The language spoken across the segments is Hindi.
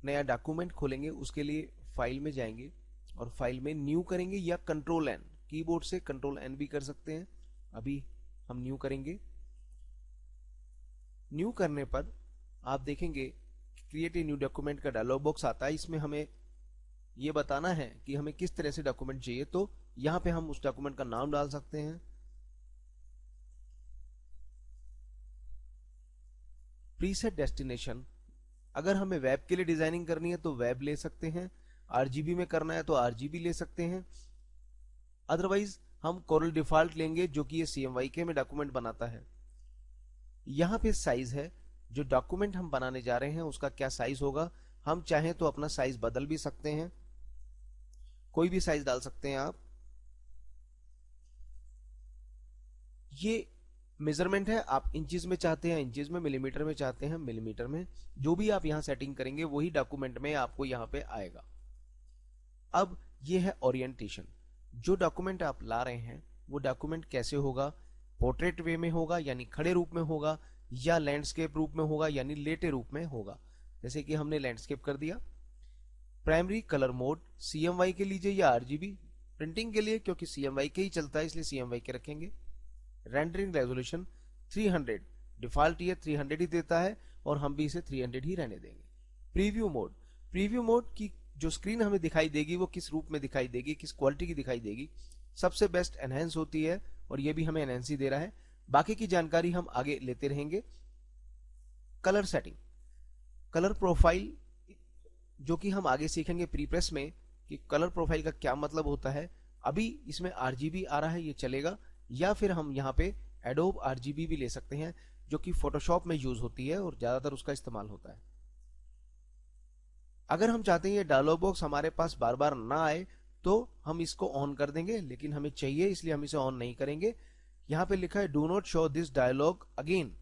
नया डॉक्यूमेंट खोलेंगे उसके लिए फाइल में जाएंगे और फाइल में न्यू करेंगे या कंट्रोल एन, कीबोर्ड से कंट्रोल एन भी कर सकते हैं। अभी हम न्यू करेंगे। न्यू करने पर आप देखेंगे क्रिएट ए न्यू डॉक्यूमेंट का डायलॉग बॉक्स आता है। इसमें हमें ये बताना है कि हमें किस तरह से डॉक्यूमेंट चाहिए, तो यहां पे हम उस डॉक्यूमेंट का नाम डाल सकते हैं। प्रीसेट डेस्टिनेशन, अगर हमें वेब के लिए डिजाइनिंग करनी है तो वेब ले सकते हैं, आरजीबी में करना है तो आरजीबी ले सकते हैं। अदरवाइज हम कोरल डिफॉल्ट लेंगे जो कि ये CMYK में डॉक्यूमेंट बनाता है। यहां पे साइज है, जो डॉक्यूमेंट हम बनाने जा रहे हैं उसका क्या साइज होगा। हम चाहें तो अपना साइज बदल भी सकते हैं, कोई भी साइज डाल सकते हैं आप। ये मेजरमेंट है, आप इंचेस में चाहते हैं इंचेस में, मिलीमीटर में चाहते हैं मिलीमीटर में, जो भी आप यहां सेटिंग करेंगे वही डॉक्यूमेंट में आपको यहां पे आएगा। अब ये है ओरिएंटेशन, जो डॉक्यूमेंट आप ला रहे हैं वो डॉक्यूमेंट कैसे होगा, पोर्ट्रेट वे में होगा यानी खड़े रूप में होगा, या लैंडस्केप रूप में होगा यानी लेटे रूप में होगा। जैसे कि हमने लैंडस्केप कर दिया। प्राइमरी कलर मोड CMYK लीजिए या RGB, प्रिंटिंग के लिए क्योंकि CMYK ही चलता है इसलिए CMYK रखेंगे। रेंडरिंग रेजोल्यूशन 300, डिफॉल्ट ये 300 ही देता है और हम भी इसे 300 ही रहने देंगे। प्रीव्यू मोड, प्रीव्यू मोड की जो स्क्रीन हमें दिखाई देगी वो किस रूप में दिखाई देगी, किस क्वालिटी की दिखाई देगी। सबसे बेस्ट एनहेंस होती है और ये भी हमें एनहेंस ही दे रहा है। बाकी की जानकारी हम आगे लेते रहेंगे। कलर सेटिंग, कलर प्रोफाइल जो कि हम आगे सीखेंगे प्रीप्रेस में कि कलर प्रोफाइल का क्या मतलब होता है। अभी इसमें RGB आ रहा है, ये चलेगा, या फिर हम यहाँ पे एडोब RGB भी ले सकते हैं जो कि फोटोशॉप में यूज होती है और ज्यादातर उसका इस्तेमाल होता है। अगर हम चाहते हैं ये डायलॉग बॉक्स हमारे पास बार बार ना आए तो हम इसको ऑन कर देंगे, लेकिन हमें चाहिए इसलिए हम इसे ऑन नहीं करेंगे। यहाँ पे लिखा है do not show this dialogue again,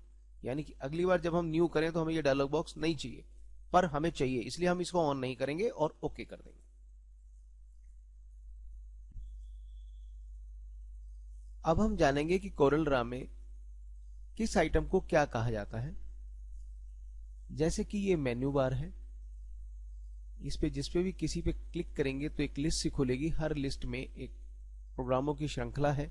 यानी कि अगली बार जब हम न्यू करें तो हमें ये डायलॉग बॉक्स नहीं चाहिए, पर हमें चाहिए इसलिए हम इसको ऑन नहीं करेंगे और ओके कर देंगे। अब हम जानेंगे कि कोरल ड्रा में किस आइटम को क्या कहा जाता है। जैसे कि ये मेन्यू बार है, इस पे जिस पे भी किसी पे क्लिक करेंगे तो एक लिस्ट सी खुलेगी। हर लिस्ट में एक प्रोग्रामों की श्रृंखला है,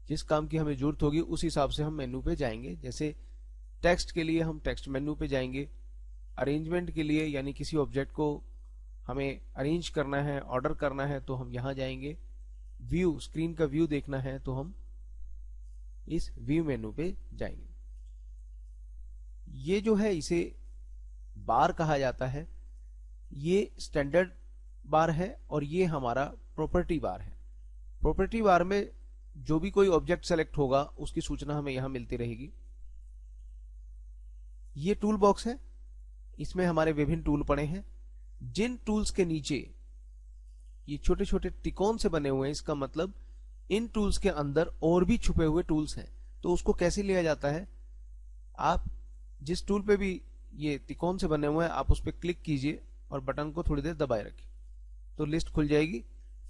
जिस काम की हमें जरूरत होगी उस हिसाब से हम मेन्यू पे जाएंगे। जैसे टेक्स्ट के लिए हम टेक्स्ट मेन्यू पे जाएंगे, अरेंजमेंट के लिए यानी किसी ऑब्जेक्ट को हमें अरेंज करना है, ऑर्डर करना है तो हम यहां जाएंगे। व्यू, स्क्रीन का व्यू देखना है तो हम इस व्यू मेन्यू पे जाएंगे। ये जो है इसे बार कहा जाता है, ये स्टैंडर्ड बार है और ये हमारा प्रॉपर्टी बार है। प्रॉपर्टी बार में जो भी कोई ऑब्जेक्ट सेलेक्ट होगा उसकी सूचना हमें यहां मिलती रहेगी। ये टूल बॉक्स है, इसमें हमारे विभिन्न टूल पड़े हैं। जिन टूल्स के नीचे ये छोटे छोटे त्रिकोण से बने हुए हैं, इसका मतलब इन टूल्स के अंदर और भी छुपे हुए टूल्स हैं। तो उसको कैसे लिया जाता है, आप जिस टूल पे भी ये त्रिकोण से बने हुए हैं आप उस पर क्लिक कीजिए और बटन को थोड़ी देर दबाए रखिए तो लिस्ट खुल जाएगी।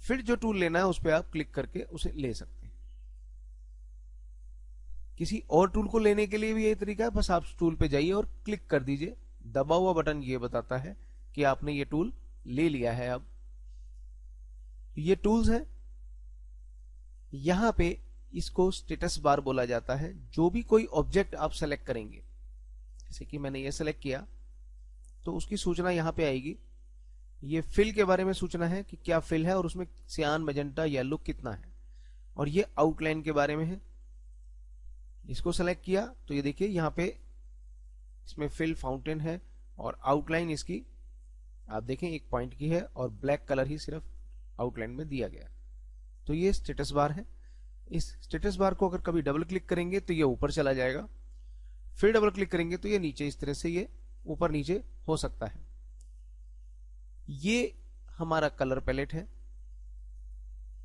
फिर जो टूल लेना है उस पर आप क्लिक करके उसे ले सकते हैं। किसी और टूल को लेने के लिए भी यही तरीका है, बस आप टूल पे जाइए और क्लिक कर दीजिए। दबा हुआ बटन ये बताता है कि आपने ये टूल ले लिया है। अब ये टूल्स है, यहां पे इसको स्टेटस बार बोला जाता है। जो भी कोई ऑब्जेक्ट आप सेलेक्ट करेंगे, जैसे कि मैंने ये सेलेक्ट किया तो उसकी सूचना यहां पे आएगी। ये फिल के बारे में सूचना है कि क्या फिल है और उसमें सियान, मैजेंटा, येलो कितना है। और ये आउटलाइन के बारे में है। इसको सेलेक्ट किया तो ये देखिए यहाँ पे इसमें फिल फाउंटेन है और आउटलाइन इसकी आप देखें 1 पॉइंट की है और ब्लैक कलर ही सिर्फ आउटलाइन में दिया गया। तो ये स्टेटस बार है। इस स्टेटस बार को अगर कभी डबल क्लिक करेंगे तो ये ऊपर चला जाएगा, फिर डबल क्लिक करेंगे तो ये नीचे, इस तरह से ये ऊपर नीचे हो सकता है। ये हमारा कलर पैलेट है।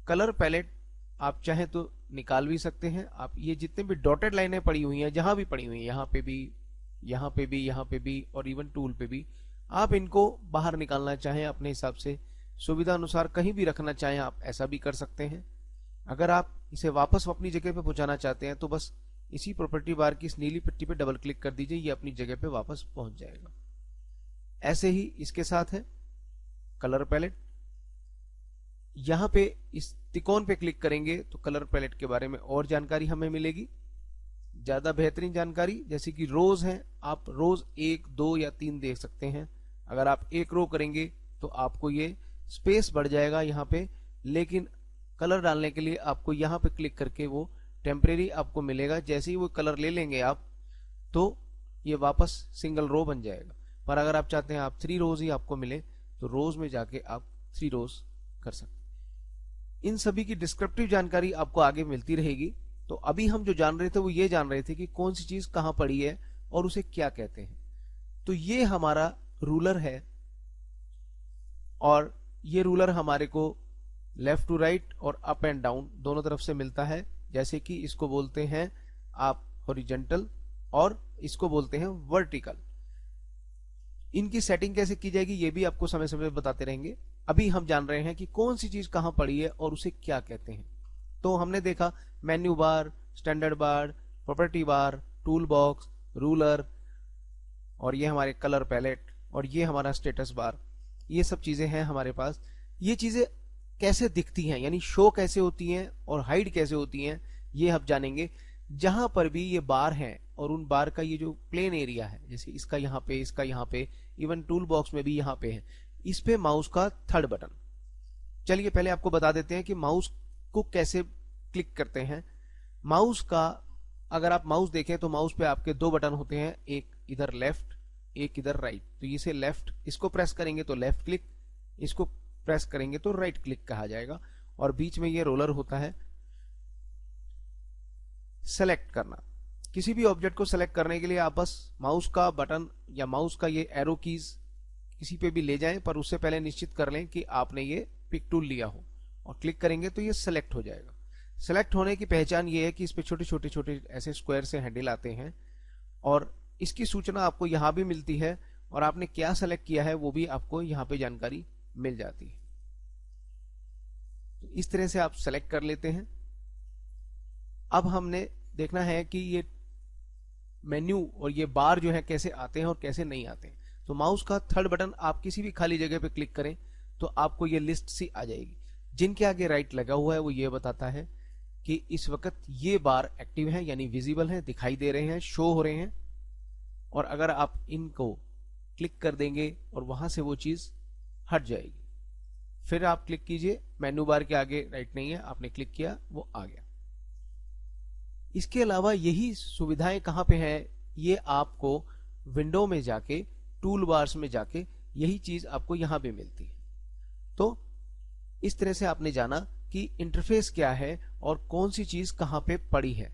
कलर पैलेट आप चाहें तो निकाल भी सकते हैं। आप ये जितने भी डॉटेड लाइनें पड़ी हुई हैं, जहां भी पड़ी हुई हैं, यहाँ पे भी, यहाँ पे भी, यहाँ पे भी और इवन टूल पे भी, आप इनको बाहर निकालना चाहें अपने हिसाब से, सुविधा अनुसार कहीं भी रखना चाहें आप ऐसा भी कर सकते हैं। अगर आप इसे वापस अपनी जगह पे पहुंचाना चाहते हैं तो बस इसी प्रॉपर्टी बार की इस नीली पट्टी पे डबल क्लिक कर दीजिए, ये अपनी जगह पे वापस पहुंच जाएगा। ऐसे ही इसके साथ है कलर पैलेट। यहां पे इस तिकोन पे क्लिक करेंगे तो कलर पैलेट के बारे में और जानकारी हमें मिलेगी, ज्यादा बेहतरीन जानकारी। जैसे कि रोज है, आप रोज 1, 2 या 3 देख सकते हैं। अगर आप एक रो करेंगे तो आपको ये स्पेस बढ़ जाएगा यहाँ पे, लेकिन कलर डालने के लिए आपको यहाँ पे क्लिक करके वो टेम्परेरी आपको मिलेगा। जैसे ही वो कलर ले लेंगे आप तो ये वापस सिंगल रो बन जाएगा। पर अगर आप चाहते हैं आप 3 रोज ही आपको मिले तो रोज में जाके आप 3 रोज कर सकते हैं। इन सभी की डिस्क्रिप्टिव जानकारी आपको आगे मिलती रहेगी। तो अभी हम जो जान रहे थे वो ये जान रहे थे कि कौन सी चीज कहां पड़ी है और उसे क्या कहते हैं। तो ये हमारा रूलर है और ये रूलर हमारे को लेफ्ट टू राइट और अप एंड डाउन दोनों तरफ से मिलता है। जैसे कि इसको बोलते हैं आप हॉरिजॉन्टल और इसको बोलते हैं वर्टिकल। इनकी सेटिंग कैसे की जाएगी ये भी आपको समय समय बताते रहेंगे। अभी हम जान रहे हैं कि कौन सी चीज कहां पड़ी है और उसे क्या कहते हैं। तो हमने देखा menu bar, standard bar, property bar, tool box, ruler, और ये हमारे कलर पैलेट, और ये हमारा स्टेटस बार। ये सब चीजें हैं हमारे पास। ये चीजें कैसे दिखती हैं, यानी शो कैसे होती हैं और हाइड कैसे होती हैं, ये हम जानेंगे। जहां पर भी ये बार हैं और उन बार का ये जो प्लेन एरिया है, जैसे इसका यहाँ पे, इसका यहाँ पे, इवन टूल बॉक्स में भी यहाँ पे है, इस पे माउस का थर्ड बटन। चलिए पहले आपको बता देते हैं कि माउस को कैसे क्लिक करते हैं। माउस का अगर आप माउस देखें तो माउस पे आपके 2 बटन होते हैं, एक इधर लेफ्ट, एक इधर राइट। तो इसे लेफ्ट, इसको प्रेस करेंगे तो लेफ्ट क्लिक, इसको प्रेस करेंगे तो राइट क्लिक कहा जाएगा। और बीच में ये रोलर होता है। सेलेक्ट करना, किसी भी ऑब्जेक्ट को सेलेक्ट करने के लिए आप बस माउस का बटन या माउस का ये एरो कीज किसी पे भी ले जाएं, पर उससे पहले निश्चित कर लें कि आपने ये पिक टूल लिया हो, और क्लिक करेंगे तो ये सेलेक्ट हो जाएगा। सेलेक्ट होने की पहचान ये है कि इस पे छोटे छोटे छोटे ऐसे स्क्वायर से हैंडल आते हैं, और इसकी सूचना आपको यहाँ भी मिलती है, और आपने क्या सेलेक्ट किया है वो भी आपको यहाँ पे जानकारी मिल जाती है। तो इस तरह से आप सेलेक्ट कर लेते हैं। अब हमने देखना है कि ये मेन्यू और ये बार जो है कैसे आते हैं और कैसे नहीं आते हैं। तो माउस का थर्ड बटन आप किसी भी खाली जगह पे क्लिक करें तो आपको ये लिस्ट सी आ जाएगी। जिनके आगे राइट लगा हुआ है वो ये बताता है कि इस वक्त ये बार एक्टिव है, यानी विजिबल है, दिखाई दे रहे हैं, शो हो रहे हैं। और अगर आप इनको क्लिक कर देंगे और वहां से वो चीज हट जाएगी। फिर आप क्लिक कीजिए, मेन्यू बार के आगे राइट नहीं है, आपने क्लिक किया वो आ गया। इसके अलावा यही सुविधाएं कहां पे है, ये आपको विंडो में जाके, टूल बार्स में जाके यही चीज आपको यहां पे मिलती है। तो इस तरह से आपने जाना कि इंटरफेस क्या है और कौन सी चीज कहां पे पड़ी है।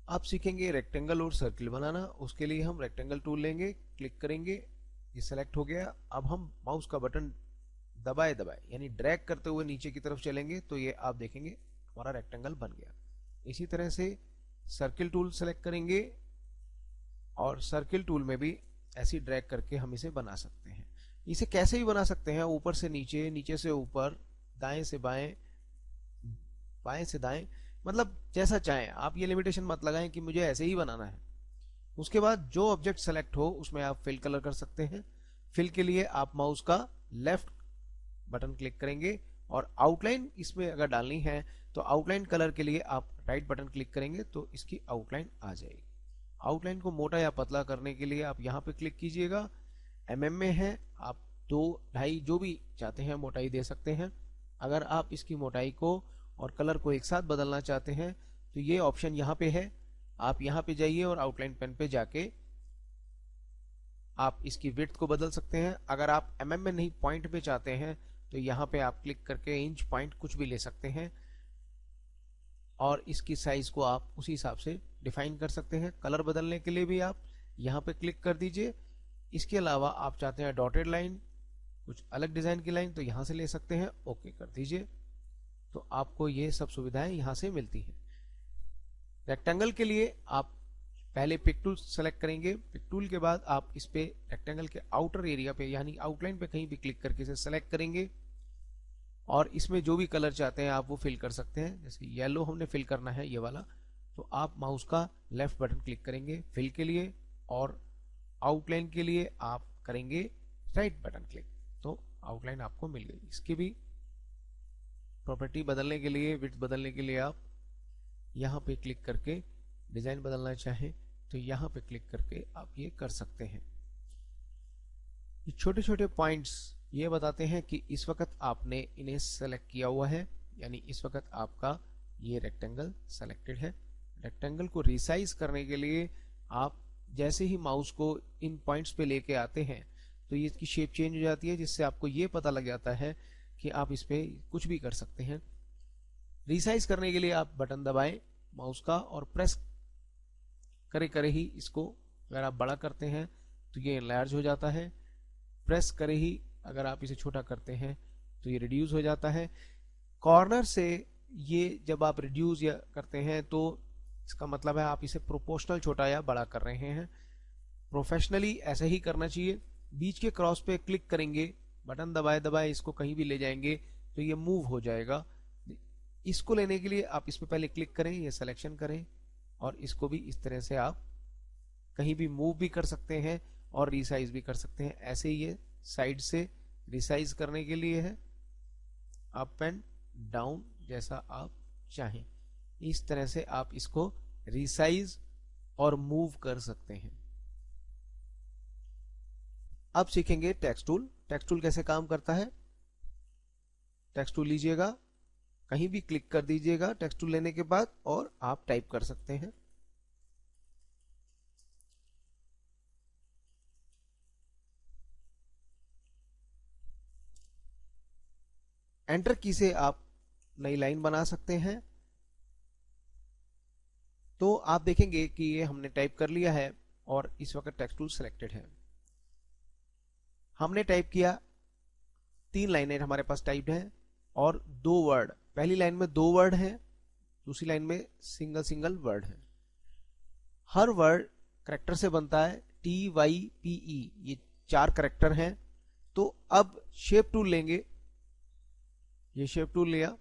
आप सीखेंगे रेक्टेंगल और सर्किल बनाना। उसके लिए हम रेक्टेंगल टूल लेंगे, क्लिक करेंगे, ये सेलेक्ट हो गया। अब हम माउस का बटन दबाए दबाए यानी ड्रैग करते हुए नीचे की तरफ चलेंगे तो ये आप देखेंगे हमारा रेक्टेंगल बन गया। इसी तरह से सर्किल टूल सेलेक्ट करेंगे और सर्किल टूल में भी ऐसी ड्रैग करके हम इसे बना सकते हैं। इसे कैसे भी बना सकते हैं, ऊपर से नीचे, नीचे से ऊपर, दाएं से बाएं, बाएं से दाएं, मतलब जैसा चाहें आप। ये लिमिटेशन मत लगाएं कि मुझे ऐसे ही बनाना है। उसके बाद जो ऑब्जेक्ट सेलेक्ट हो उसमें आप फिल कलर कर सकते हैं। फिल के लिए आप माउस का लेफ्ट बटन क्लिक करेंगे और आउटलाइन इसमें अगर डालनी है तो आउटलाइन कलर के लिए आप राइट बटन क्लिक करेंगे तो इसकी आउटलाइन आ जाएगी। आउटलाइन को मोटा या पतला करने के लिए आप यहाँ पे क्लिक कीजिएगा। एमएम में है, आप 2, 2.5 जो भी चाहते हैं मोटाई दे सकते हैं। अगर आप इसकी मोटाई को और कलर को एक साथ बदलना चाहते हैं तो ये ऑप्शन यहाँ पे है। आप यहाँ पे जाइए और आउटलाइन पेन पे जाके आप इसकी विड्थ को बदल सकते हैं। अगर आप एमएम में नहीं पॉइंट पे चाहते हैं तो यहाँ पे आप क्लिक करके इंच, पॉइंट कुछ भी ले सकते हैं और इसकी साइज को आप उसी हिसाब से डिफाइन कर सकते हैं। कलर बदलने के लिए भी आप यहाँ पे क्लिक कर दीजिए। इसके अलावा आप चाहते हैं डॉटेड लाइन, कुछ अलग डिजाइन की लाइन, तो यहाँ से ले सकते हैं, ओके कर दीजिए। तो आपको ये सब सुविधाएं यहाँ से मिलती हैं। रेक्टेंगल के लिए आप पहले पिक टूल सेलेक्ट करेंगे। पिक टूल के बाद आप इस पे रेक्टेंगल के आउटर एरिया पे यानी आउटलाइन पे कहीं भी क्लिक करके इसे सेलेक्ट करेंगे और इसमें जो भी कलर चाहते हैं आप वो फिल कर सकते हैं। जैसे येलो हमने फिल करना है, ये वाला, तो आप माउस का लेफ्ट बटन क्लिक करेंगे फिल के लिए, और आउटलाइन के लिए आप करेंगे राइट बटन क्लिक, तो आउटलाइन आपको मिल गई। इसकी भी प्रॉपर्टी बदलने के लिए, विड्थ बदलने के लिए आप यहाँ पे क्लिक करके, डिजाइन बदलना चाहें तो यहाँ पे क्लिक करके आप ये कर सकते हैं। ये छोटे छोटे पॉइंट्स ये बताते हैं कि इस वक्त आपने इन्हें सेलेक्ट किया हुआ है, यानी इस वक्त आपका ये रेक्टेंगल सेलेक्टेड है। रेक्टेंगल को रिसाइज करने के लिए आप जैसे ही माउस को इन पॉइंट्स पे लेके आते हैं तो ये इसकी शेप चेंज हो जाती है, जिससे आपको ये पता लग जाता है कि आप इस पे कुछ भी कर सकते हैं। रिसाइज करने के लिए आप बटन दबाएं माउस का और प्रेस करे करे ही इसको अगर आप बड़ा करते हैं तो ये एनलार्ज हो जाता है, प्रेस करे ही अगर आप इसे छोटा करते हैं तो ये रिड्यूस हो जाता है। कॉर्नर से ये जब आप रिड्यूस या करते हैं तो इसका मतलब है आप इसे प्रोपोर्शनल छोटा या बड़ा कर रहे हैं। प्रोफेशनली ऐसे ही करना चाहिए। बीच के क्रॉस पे क्लिक करेंगे, बटन दबाए दबाए इसको कहीं भी ले जाएंगे तो ये मूव हो जाएगा। इसको लेने के लिए आप इस पे पहले क्लिक करें, ये सिलेक्शन करें और इसको भी इस तरह से आप कहीं भी मूव भी कर सकते हैं और रिसाइज भी कर सकते हैं। ऐसे ही ये साइड से रिसाइज करने के लिए है, अप एंड डाउन जैसा आप चाहें, इस तरह से आप इसको रिसाइज और मूव कर सकते हैं। अब सीखेंगे टेक्स्ट टूल। टेक्स्ट टूल कैसे काम करता है। टेक्स्ट टूल लीजिएगा, कहीं भी क्लिक कर दीजिएगा टेक्स्ट टूल लेने के बाद और आप टाइप कर सकते हैं। एंटर की से आप नई लाइन बना सकते हैं। तो आप देखेंगे कि ये हमने टाइप कर लिया है और इस वक्त टेक्स्ट टूल सिलेक्टेड है। हमने टाइप किया, 3 लाइनें हमारे पास टाइप्ड है और 2 वर्ड। पहली लाइन में 2 वर्ड है, दूसरी लाइन में सिंगल सिंगल वर्ड है। हर वर्ड करेक्टर से बनता है, TYPE, ये 4 करेक्टर हैं। तो अब शेप टूल लेंगे, ये शेप टूल लिया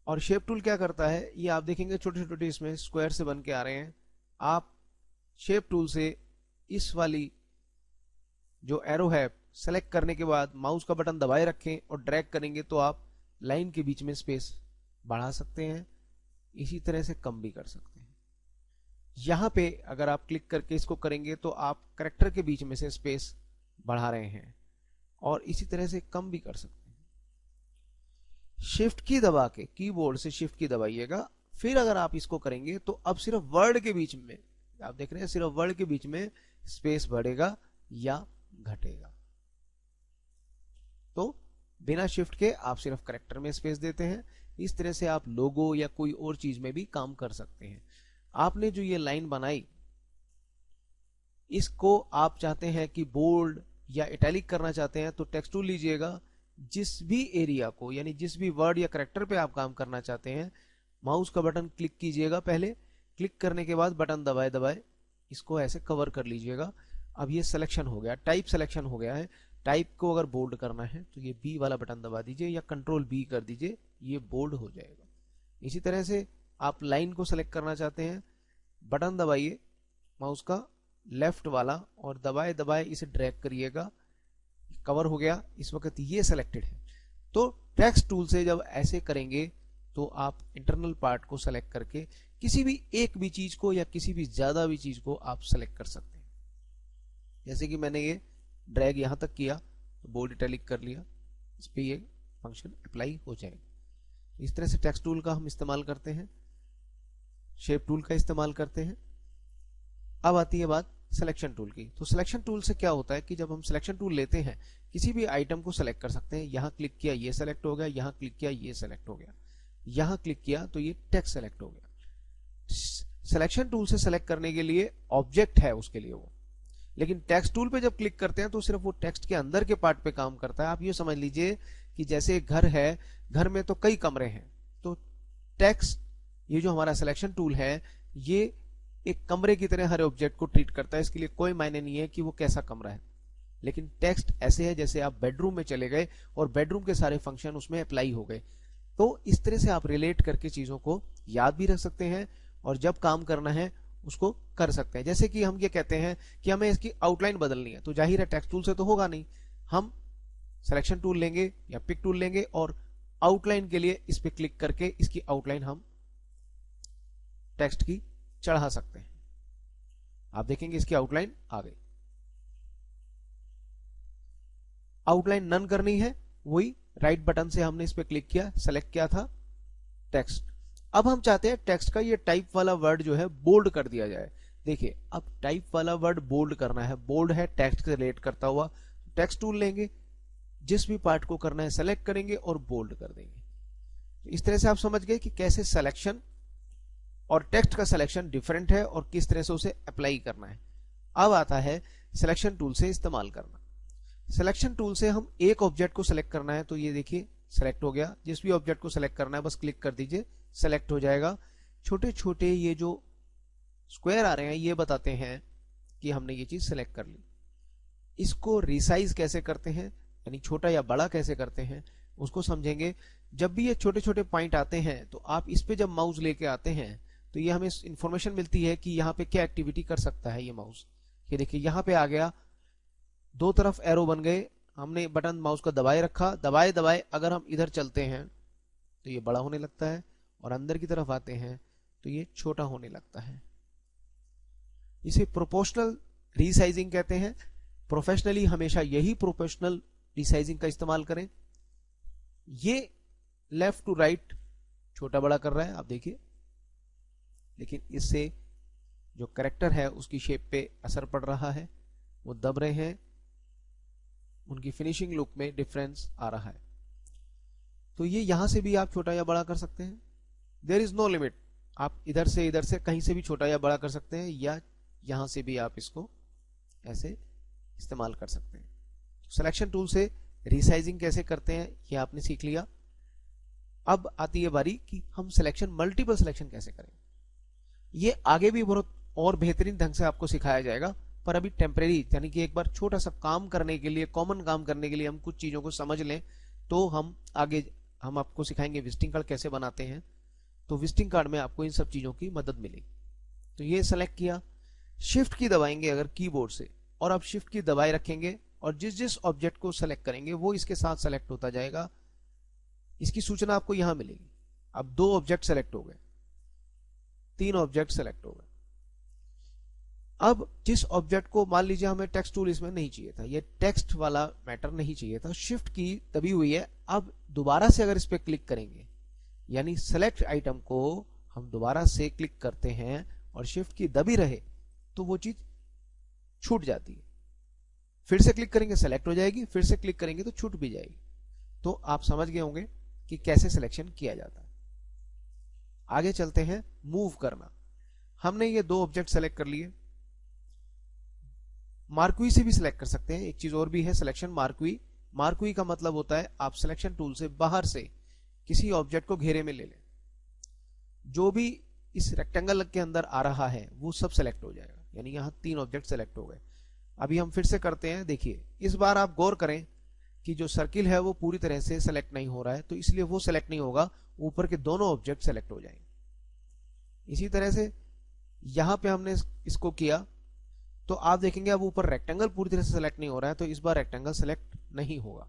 और शेप टूल क्या करता है, ये आप देखेंगे छोटे छोटे इसमें स्क्वायर से बन के आ रहे हैं। आप शेप टूल से इस वाली जो एरो है सेलेक्ट करने के बाद माउस का बटन दबाए रखें और ड्रैग करेंगे तो आप लाइन के बीच में स्पेस बढ़ा सकते हैं, इसी तरह से कम भी कर सकते हैं। यहां पे अगर आप क्लिक करके इसको करेंगे तो आप करेक्टर के बीच में से स्पेस बढ़ा रहे हैं और इसी तरह से कम भी कर सकते हैं। शिफ्ट की दबा के, कीबोर्ड से शिफ्ट की दबाइएगा, फिर अगर आप इसको करेंगे तो अब सिर्फ वर्ड के बीच में, आप देख रहे हैं सिर्फ वर्ड के बीच में स्पेस बढ़ेगा या घटेगा। तो बिना शिफ्ट के आप सिर्फ करेक्टर में स्पेस देते हैं। इस तरह से आप लोगो या कोई और चीज में भी काम कर सकते हैं। आपने जो ये लाइन बनाई, इसको आप चाहते हैं कि बोल्ड या इटैलिक करना चाहते हैं तो टेक्स्ट टूल लीजिएगा। जिस भी एरिया को, यानी जिस भी वर्ड या करेक्टर पे आप काम करना चाहते हैं, माउस का बटन क्लिक कीजिएगा। पहले क्लिक करने के बाद बटन दबाए दबाए इसको ऐसे कवर कर लीजिएगा। अब ये सिलेक्शन हो गया, टाइप सिलेक्शन हो गया है। टाइप को अगर बोल्ड करना है तो ये बी वाला बटन दबा दीजिए या कंट्रोल बी कर दीजिए, ये बोल्ड हो जाएगा। इसी तरह से आप लाइन को सेलेक्ट करना चाहते हैं, बटन दबाइए माउस का लेफ्ट वाला और दबाए दबाए इसे ड्रैग करिएगा, कवर हो गया। इस वक्त ये सेलेक्टेड है। तो टेक्स्ट टूल से जब ऐसे करेंगे तो आप इंटरनल पार्ट को सेलेक्ट करके किसी भी एक भी चीज को या किसी भी ज्यादा भी चीज को आप सेलेक्ट कर सकते हैं। जैसे कि मैंने ये ड्रैग यहां तक किया तो बोल्ड इटैलिक कर लिया, इस पे ये फंक्शन अप्लाई हो जाएगा। इस तरह से टेक्स्ट टूल का हम इस्तेमाल करते हैं, शेप टूल का इस्तेमाल करते हैं। अब आती है बात सिलेक्शन टूल की। तो सिलेक्शन टूल से क्या होता है कि जब हम सिलेक्शन टूल लेते हैं, किसी भी आइटम को सेलेक्ट कर सकते हैं। यहां क्लिक किया ये सेलेक्ट हो गया, यहां क्लिक किया ये सेलेक्ट हो गया, यहां क्लिक किया तो ये टेक्स्ट सेलेक्ट हो गया। सिलेक्शन टूल से सेलेक्ट करने के लिए ऑब्जेक्ट है उसके लिए वो, लेकिन टेक्स्ट टूल पे जब क्लिक करते हैं तो सिर्फ वो टेक्स्ट के अंदर के पार्ट पे काम करता है। आप ये समझ लीजिए कि जैसे घर है, घर में तो कई कमरे हैं, तो टेक्स्ट, ये जो हमारा सिलेक्शन टूल है, ये एक कमरे की तरह हर ऑब्जेक्ट को ट्रीट करता है। इसके लिए कोई मायने नहीं है कि वो कैसा कमरा है। लेकिन टेक्स्ट ऐसे है जैसे आप बेडरूम में चले गए और बेडरूम के सारे फंक्शन उसमें अप्लाई हो गए। तो इस तरह से आप रिलेट करके चीजों को याद भी रख सकते हैं और जब काम करना है उसको कर सकते हैं। जैसे कि हम ये कहते हैं कि हमें इसकी आउटलाइन बदलनी है, तो जाहिर है टेक्स्ट टूल से तो होगा नहीं, हम सिलेक्शन टूल लेंगे या पिक टूल लेंगे और आउटलाइन के लिए इस पे क्लिक करके इसकी आउटलाइन हम टेक्स्ट की चढ़ा सकते हैं। आप देखेंगे इसकी आउटलाइन आ गई। आउटलाइन नन करनी है, वही राइट बटन से हमने इस पे क्लिक किया, सेलेक्ट किया था टेक्स्ट। अब हम चाहते हैं टेक्स्ट का ये टाइप वाला वर्ड जो है बोल्ड कर दिया जाए। देखिए अब टाइप वाला वर्ड बोल्ड करना है, बोल्ड है टेक्स्ट से रिलेट करता हुआ, टेक्स्ट टूल लेंगे, जिस भी पार्ट को करना है सेलेक्ट करेंगे और बोल्ड कर देंगे। तो इस तरह से आप समझ गए कि कैसे सिलेक्शन और टेक्स्ट का सिलेक्शन डिफरेंट है और किस तरह से उसे अप्लाई करना है। अब आता है सिलेक्शन टूल से इस्तेमाल करना। सिलेक्शन टूल से हम एक ऑब्जेक्ट को सिलेक्ट करना है, तो ये देखिए सेलेक्ट हो गया। जिस भी ऑब्जेक्ट को सिलेक्ट करना है बस क्लिक कर दीजिए, सेलेक्ट हो जाएगा। छोटे छोटे ये जो स्क्वायर आ रहे हैं ये बताते हैं कि हमने ये चीज सिलेक्ट कर ली। इसको रिसाइज कैसे करते हैं, यानी छोटा या बड़ा कैसे करते हैं, उसको समझेंगे। जब भी ये छोटे छोटे पॉइंट आते हैं तो आप इस पे जब माउस लेके आते हैं तो ये हमें इंफॉर्मेशन मिलती है कि यहाँ पे क्या एक्टिविटी कर सकता है ये माउस। ये देखिए यहाँ पे आ गया, दो तरफ एरो बन गए, हमने बटन माउस का दबाए रखा, दबाए दबाए अगर हम इधर चलते हैं तो ये बड़ा होने लगता है और अंदर की तरफ आते हैं तो ये छोटा होने लगता है। इसे प्रोपोर्शनल रीसाइजिंग कहते हैं। प्रोफेशनली हमेशा यही प्रोपोर्शनल रीसाइजिंग का इस्तेमाल करें। ये लेफ्ट टू राइट छोटा बड़ा कर रहा है आप देखिए, लेकिन इससे जो कैरेक्टर है उसकी शेप पे असर पड़ रहा है, वो दब रहे हैं, उनकी फिनिशिंग लुक में डिफरेंस आ रहा है। तो ये यहां से भी आप छोटा या बड़ा कर सकते हैं, देयर इज नो लिमिट। आप इधर से कहीं से भी छोटा या बड़ा कर सकते हैं, या यहां से भी आप इसको ऐसे इस्तेमाल कर सकते हैं। सिलेक्शन टूल से रिसाइजिंग कैसे करते हैं ये आपने सीख लिया। अब आती है बारी कि हम सिलेक्शन मल्टीपल सिलेक्शन कैसे करें। ये आगे भी बहुत और बेहतरीन ढंग से आपको सिखाया जाएगा, पर अभी टेम्परेरी, यानी कि एक बार छोटा सा काम करने के लिए, कॉमन काम करने के लिए हम कुछ चीजों को समझ लें तो हम आगे हम आपको सिखाएंगे विजिटिंग कार्ड कैसे बनाते हैं। तो विजिटिंग कार्ड में आपको इन सब चीजों की मदद मिलेगी। तो ये सेलेक्ट किया, शिफ्ट की दबाएंगे अगर कीबोर्ड से, और आप शिफ्ट की दबाए रखेंगे और जिस जिस ऑब्जेक्ट को सेलेक्ट करेंगे वो इसके साथ सेलेक्ट होता जाएगा। इसकी सूचना आपको यहां मिलेगी। अब 2 ऑब्जेक्ट सेलेक्ट हो गए, 3 ऑब्जेक्ट सेलेक्ट हो गए। अब जिस ऑब्जेक्ट को, मान लीजिए हमें टेक्स्ट टूल इसमें नहीं चाहिए था, ये टेक्स्ट वाला मैटर नहीं चाहिए था, शिफ्ट की दबी हुई है। अब दोबारा से अगर इस पे क्लिक करेंगे, यानी सेलेक्ट आइटम को हम दोबारा से क्लिक करते हैं और शिफ्ट की दबी रहे तो वो चीज छूट जाती है। फिर से क्लिक करेंगे सेलेक्ट हो जाएगी, फिर से क्लिक करेंगे तो छूट भी जाएगी। तो आप समझ गए होंगे कि कैसे सिलेक्शन किया जाता है। आगे चलते हैं, मूव करना। हमने ये 2 ऑब्जेक्ट सेलेक्ट कर लिए, मार्क्वी से भी सिलेक्ट कर सकते हैं। एक चीज और भी है, सिलेक्शन मार्क्वी। मार्क्वी का मतलब होता है आप सिलेक्शन टूल से बाहर से किसी ऑब्जेक्ट को घेरे में ले लें, जो भी इस रेक्टेंगल के अंदर आ रहा है वो सब सेलेक्ट हो जाएगा। यानी यहाँ 3 ऑब्जेक्ट सेलेक्ट हो गए। अभी हम फिर से करते हैं, देखिए इस बार आप गौर करें कि जो सर्किल है वो पूरी तरह से सेलेक्ट नहीं हो रहा है, तो इसलिए वो सेलेक्ट नहीं होगा, ऊपर के दोनों ऑब्जेक्ट सेलेक्ट हो जाएंगे। इसी तरह से यहां पे हमने इसको किया तो आप देखेंगे अब ऊपर रेक्टेंगल पूरी तरह से सेलेक्ट नहीं हो रहा है, तो इस बार रेक्टेंगल सेलेक्ट नहीं होगा।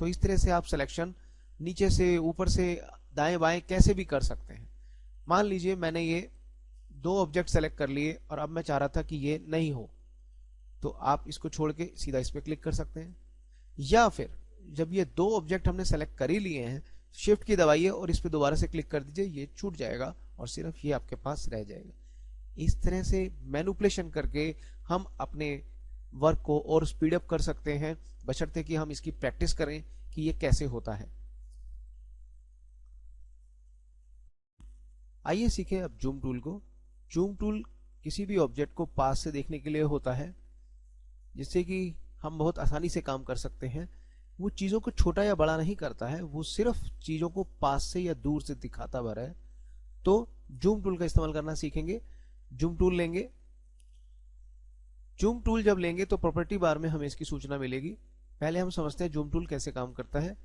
तो इस तरह से आप सिलेक्शन नीचे से, ऊपर से, दाएं बाएं कैसे भी कर सकते हैं। मान लीजिए मैंने ये 2 ऑब्जेक्ट सेलेक्ट कर लिए और अब मैं चाह रहा था कि ये नहीं हो, तो आप इसको छोड़ के सीधा इस पे क्लिक कर सकते हैं। या फिर जब ये 2 ऑब्जेक्ट हमने सेलेक्ट कर ही लिए हैं, शिफ्ट की दबाइए और इस पे दोबारा से क्लिक कर दीजिए, ये छूट जाएगा और सिर्फ ये आपके पास रह जाएगा। इस तरह से मैनिपुलेशन करके हम अपने वर्क को और स्पीड अप कर सकते हैं, बशर्ते कि हम इसकी प्रैक्टिस करें कि ये कैसे होता है। आइए सीखें अब जूम टूल को। जूम टूल किसी भी ऑब्जेक्ट को पास से देखने के लिए होता है, जिससे कि हम बहुत आसानी से काम कर सकते हैं। वो चीजों को छोटा या बड़ा नहीं करता है, वो सिर्फ चीजों को पास से या दूर से दिखाता भर है। तो जूम टूल का इस्तेमाल करना सीखेंगे। जूम टूल लेंगे, जूम टूल जब लेंगे तो प्रॉपर्टी बार में हमें इसकी सूचना मिलेगी। पहले हम समझते हैं जूम टूल कैसे काम करता है।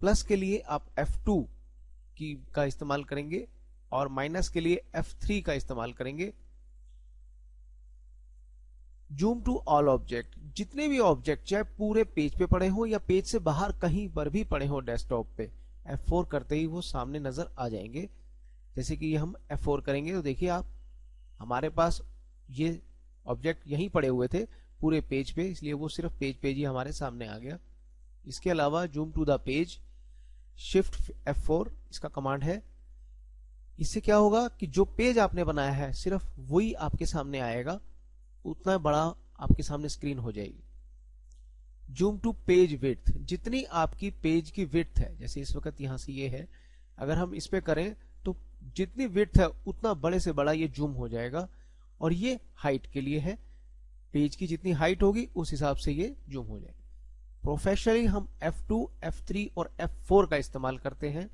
प्लस के लिए आप F2 की का इस्तेमाल करेंगे और माइनस के लिए F3 का इस्तेमाल करेंगे। जूम टू ऑल ऑब्जेक्ट, जितने भी ऑब्जेक्ट चाहे पूरे पेज पे पड़े हो या पेज से बाहर कहीं पर भी पड़े हो डेस्कटॉप पे, F4 करते ही वो सामने नजर आ जाएंगे। जैसे कि हम F4 करेंगे तो देखिए आप, हमारे पास ये ऑब्जेक्ट यहीं पड़े हुए थे पूरे पेज पे, इसलिए वो सिर्फ पेज ही हमारे सामने आ गया। इसके अलावा zoom to the page, shift F4 इसका कमांड है। इससे क्या होगा कि जो पेज आपने बनाया है सिर्फ वही आपके सामने आएगा, उतना बड़ा आपके सामने स्क्रीन हो जाएगी। जूम टू पेज विड्थ, जितनी आपकी पेज की विड्थ है, जैसे इस वक्त यहां से ये है, अगर हम इस पे करें तो जितनी विड्थ है उतना बड़े से बड़ा ये जूम हो जाएगा। और ये हाइट के लिए है, पेज की जितनी हाइट होगी उस हिसाब से ये जूम हो जाएगा। प्रोफेशनली हम F2, F3 और F4 का इस्तेमाल करते हैं।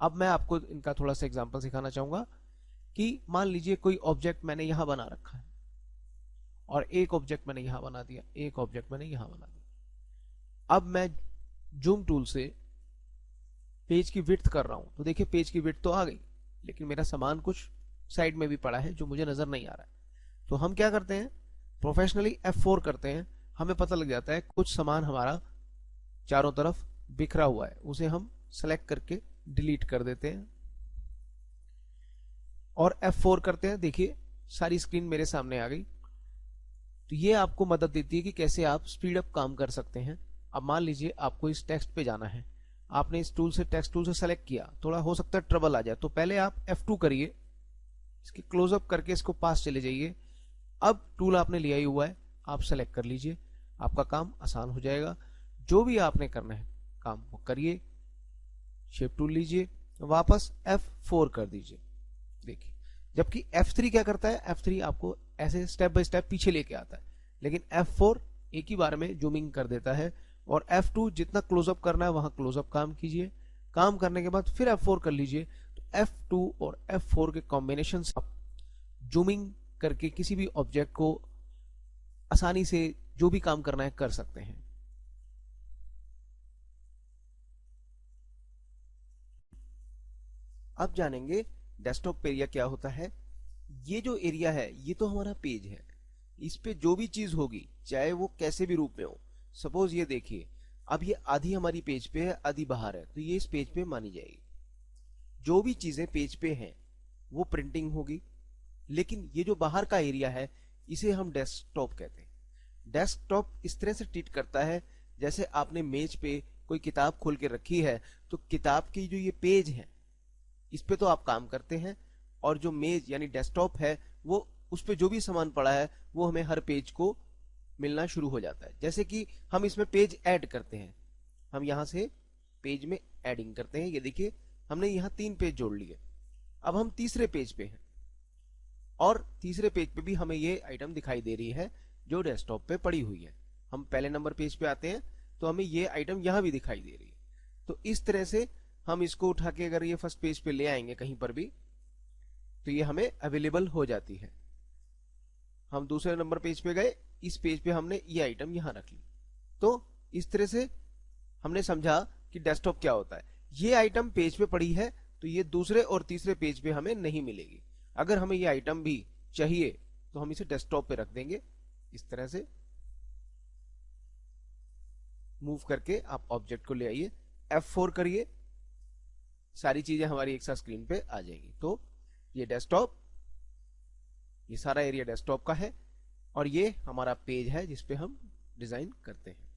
अब मैं आपको इनका थोड़ा सा एग्जांपल सिखाना चाहूंगा कि मान लीजिए कोई ऑब्जेक्ट मैंने यहां बना रखा है और एक ऑब्जेक्ट मैंने यहां बना दिया, एक ऑब्जेक्ट मैंने यहां बना दिया। अब मैं जूम टूल से पेज की विड्थ कर रहा हूं तो देखिए पेज की विड्थ तो आ गई, लेकिन मेरा सामान कुछ साइड में भी पड़ा है जो मुझे नजर नहीं आ रहा है। तो हम क्या करते हैं, प्रोफेशनली F4 करते हैं, हमें पता लग जाता है कुछ सामान हमारा चारों तरफ बिखरा हुआ है, उसे हम सेलेक्ट करके डिलीट कर देते हैं और F4 करते हैं। देखिए सारी स्क्रीन मेरे सामने आ गई। तो ये आपको मदद देती है कि कैसे आप स्पीड अप काम कर सकते हैं। अब मान लीजिए आपको इस टेक्स्ट पे जाना है, आपने इस टूल से, टेक्स्ट टूल से सेलेक्ट किया, थोड़ा हो सकता है ट्रबल आ जाए, तो पहले आप F2 करिए, इसकी क्लोजअप करके इसको पास चले जाइए। अब टूल आपने लिया ही हुआ है, आप सेलेक्ट कर लीजिए, आपका काम आसान हो जाएगा। जो भी आपने करना है काम वो करिए, शेप टूल लीजिए, वापस F4 कर दीजिए। देखिए जबकि F3 क्या करता है, F3 आपको ऐसे स्टेप बाय स्टेप पीछे लेके आता है, लेकिन F4 एक ही बार में जूमिंग कर देता है। और F2 जितना क्लोजअप करना है वहां क्लोजअप काम कीजिए, काम करने के बाद फिर F4 कर लीजिए। तो F2 और F4 के कॉम्बिनेशन से आप जूमिंग करके किसी भी ऑब्जेक्ट को आसानी से जो भी काम करना है कर सकते हैं। अब जानेंगे डेस्कटॉप एरिया क्या होता है। ये जो एरिया है ये तो हमारा पेज है, इस पे जो भी चीज होगी चाहे वो कैसे भी रूप में हो, सपोज ये देखिए अब ये आधी हमारी पेज पे है आधी बाहर है, तो ये इस पेज पे मानी जाएगी। जो भी चीजें पेज पे हैं वो प्रिंटिंग होगी। लेकिन ये जो बाहर का एरिया है इसे हम डेस्कटॉप कहते हैं। डेस्कटॉप इस तरह से ट्रीट करता है जैसे आपने मेज पे कोई किताब खोल के रखी है, तो किताब की जो ये पेज है इस पे तो आप काम करते हैं, और जो मेज यानी डेस्कटॉप है वो उस पे जो भी सामान पड़ा है वो हमें हर पेज को मिलना शुरू हो जाता है। जैसे कि हम इसमें पेज ऐड करते हैं, हम यहां से पेज में एडिंग करते हैं। ये देखिए हमने यहाँ 3 पेज जोड़ लिए, अब हम तीसरे पेज पे हैं और तीसरे पेज पे भी हमें ये आइटम दिखाई दे रही है जो डेस्कटॉप पे पड़ी हुई है। हम पहले नंबर पेज पे आते हैं तो हमें ये आइटम यहाँ भी दिखाई दे रही है। तो इस तरह से हम इसको उठा के अगर ये फर्स्ट पेज पे ले आएंगे कहीं पर भी तो ये हमें अवेलेबल हो जाती है। हम दूसरे नंबर पेज पे गए, इस पेज पे हमने ये आइटम यहां रख ली। तो इस तरह से हमने समझा कि डेस्कटॉप क्या होता है। ये आइटम पेज पे पड़ी है तो ये दूसरे और तीसरे पेज पे हमें नहीं मिलेगी। अगर हमें ये आइटम भी चाहिए तो हम इसे डेस्कटॉप पे रख देंगे। इस तरह से मूव करके आप ऑब्जेक्ट को ले आइए, F4 करिए, सारी चीजें हमारी एक साथ स्क्रीन पे आ जाएंगी। तो ये डेस्कटॉप, ये सारा एरिया डेस्कटॉप का है और ये हमारा पेज है जिसपे हम डिजाइन करते हैं।